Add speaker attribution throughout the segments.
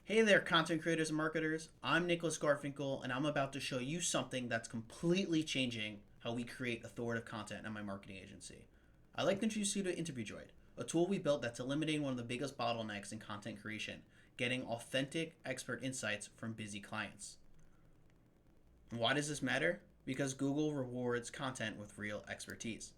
Speaker 1: Hey there, content creators and marketers. I'm Nicholas Garfinkel, and I'm about to show you something that's completely changing how we create authoritative content in my marketing agency. I'd like to introduce you to Interview Droid, a tool we built that's eliminating one of the biggest bottlenecks in content creation, getting authentic expert insights from busy clients. And why does this matter? Because Google rewards content with real expertise.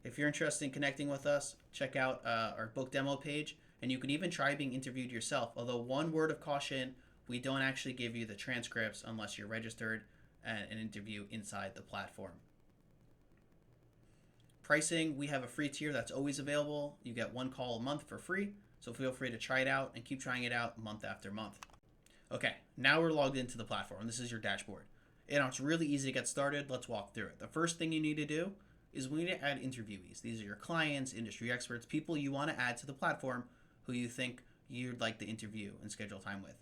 Speaker 1: If you're interested in connecting with us, check out our book demo page, and you can even try being interviewed yourself. Although, one word of caution, we don't actually give you the transcripts unless you're registered and an interview inside the platform. Pricing, we have a free tier that's always available. You get one call a month for free, so feel free to try it out and keep trying it out month after month. Okay, now we're logged into the platform. This is your dashboard. And it's really easy to get started. Let's walk through it. The first thing you need to do is we need to add interviewees. These are your clients, industry experts, people you want to add to the platform who you think you'd like to interview and schedule time with.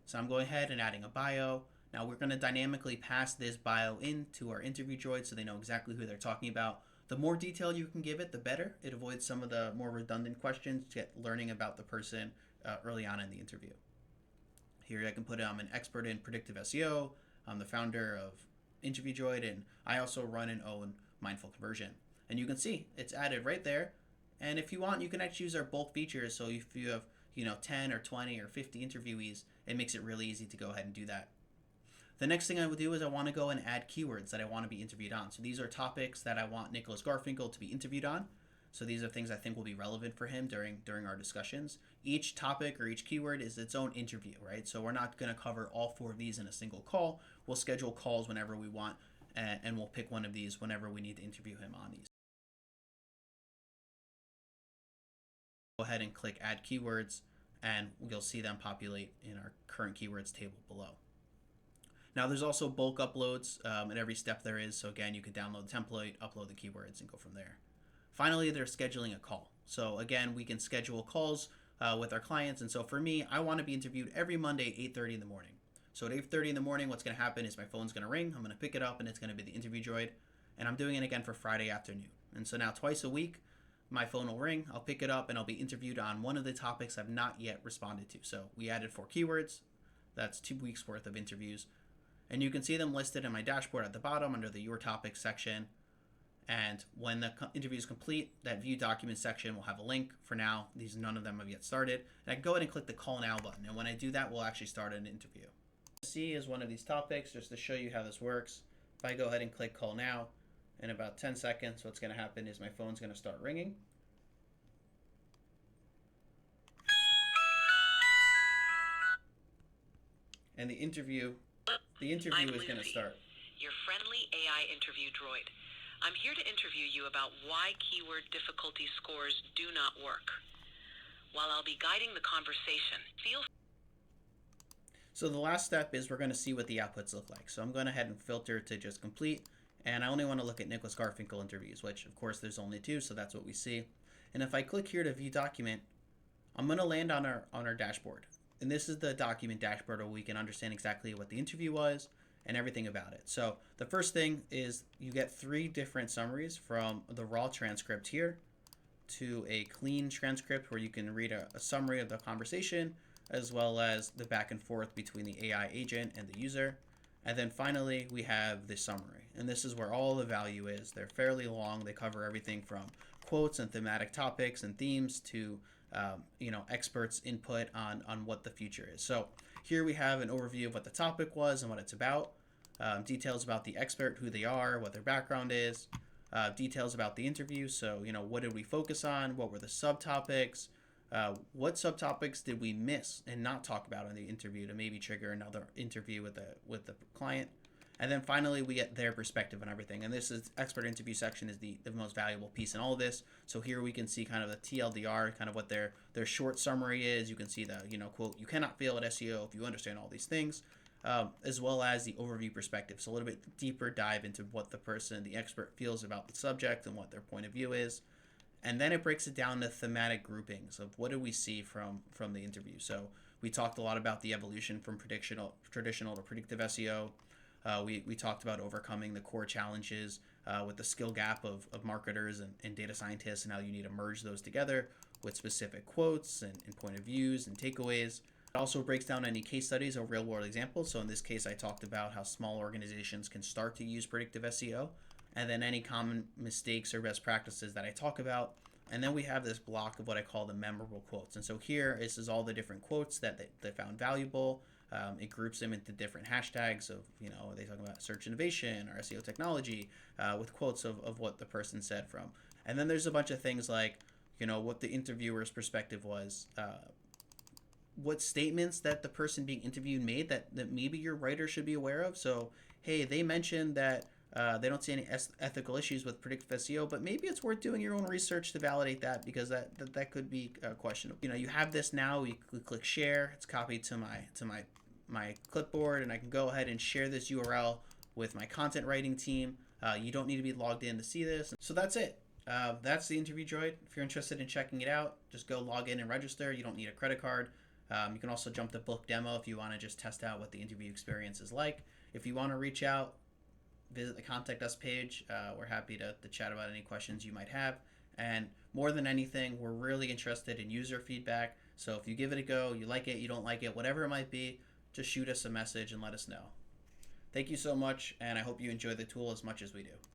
Speaker 1: So I'm going ahead and adding a bio. Now we're going to dynamically pass this bio into our interview droid so they know exactly who they're talking about. The more detail you can give it, the better. It avoids some of the more redundant questions to get learning about the person early on in the interview. Here I can put I'm an expert in predictive SEO. I'm the founder of Interview Droid, and I also run and own Mindful Conversion. And you can see it's added right there. And if you want, you can actually use our bulk features. So if you have 10 or 20 or 50 interviewees, it makes it really easy to go ahead and do that. The next thing I would do is I want to go and add keywords that I want to be interviewed on. So these are topics that I want Nicholas Garfinkel to be interviewed on. So these are things I think will be relevant for him during our discussions. Each topic or each keyword is its own interview, right? So we're not going to cover all 4 of these in a single call. We'll schedule calls whenever we want, and we'll pick one of these whenever we need to interview him on these. Go ahead and click Add Keywords, and you'll see them populate in our current keywords table below. Now there's also bulk uploads at every step there is. So again, you can download the template, upload the keywords, and go from there. Finally, they're scheduling a call. So again, we can schedule calls with our clients. And so for me, I want to be interviewed every Monday at 8:30 in the morning. So at 8:30 in the morning, what's going to happen is my phone's going to ring. I'm going to pick it up, and it's going to be the interview droid. And I'm doing it again for Friday afternoon. And so now twice a week, my phone will ring. I'll pick it up, and I'll be interviewed on one of the topics I've not yet responded to. So we added 4 keywords. That's 2 weeks worth of interviews. And you can see them listed in my dashboard at the bottom under the Your Topics section. And when the interview is complete, that View Document section will have a link. For now, none of them have yet started. And I can go ahead and click the Call Now button. And when I do that, we'll actually start an interview. C is one of these topics, just to show you how this works. If I go ahead and click Call Now, in about 10 seconds, what's going to happen is my phone's going to start ringing. And the interview is going to start.
Speaker 2: Your friendly AI interview droid. I'm here to interview you about why keyword difficulty scores do not work. While I'll be guiding the conversation,
Speaker 1: So the last step is we're going to see what the outputs look like. So I'm going ahead and filter to just complete. And I only want to look at Nicholas Garfinkel interviews, which of course there's only 2, so that's what we see. And if I click here to view document, I'm going to land on our dashboard. And this is the document dashboard where we can understand exactly what the interview was and everything about it. So the first thing is you get 3 different summaries, from the raw transcript here to a clean transcript where you can read a summary of the conversation, as well as the back and forth between the AI agent and the user. And then finally, we have the summary. And this is where all the value is. They're fairly long. They cover everything from quotes and thematic topics and themes to experts' input on what the future is. So here we have an overview of what the topic was and what it's about, details about the expert, who they are, what their background is, details about the interview. So, what did we focus on? What were the subtopics? What subtopics did we miss and not talk about in the interview to maybe trigger another interview with the client? And then finally, we get their perspective on everything. And this is expert interview section is the most valuable piece in all of this. So here we can see kind of the TLDR, kind of what their short summary is. You can see the, quote, "You cannot fail at SEO if you understand all these things," as well as the overview perspective. So a little bit deeper dive into what the expert feels about the subject and what their point of view is. And then it breaks it down to thematic groupings of what do we see from the interview. So we talked a lot about the evolution from traditional to predictive SEO. We talked about overcoming the core challenges with the skill gap of marketers and data scientists, and how you need to merge those together with specific quotes and point of views and takeaways. It also breaks down any case studies or real world examples. So in this case, I talked about how small organizations can start to use predictive SEO, and then any common mistakes or best practices that I talk about. And then we have this block of what I call the memorable quotes. And so here, this is all the different quotes that they found valuable. It groups them into different hashtags of, they talk about search innovation or SEO technology with quotes of what the person said from. And then there's a bunch of things like, what the interviewer's perspective was, what statements that the person being interviewed made that maybe your writer should be aware of. So, hey, they mentioned that they don't see any ethical issues with predictive SEO, but maybe it's worth doing your own research to validate that, because that could be questionable. You have this now. You click share. It's copied to my clipboard, and I can go ahead and share this URL with my content writing team. You don't need to be logged in to see this. So that's it. That's the interview droid. If you're interested in checking it out, just go log in and register. You don't need a credit card. You can also jump to book demo if you want to just test out what the interview experience is like. If you want to reach out, visit the contact us page. We're happy to chat about any questions you might have. And more than anything, we're really interested in user feedback. So if you give it a go, you like it, you don't like it, whatever it might be, just shoot us a message and let us know. Thank you so much, and I hope you enjoy the tool as much as we do.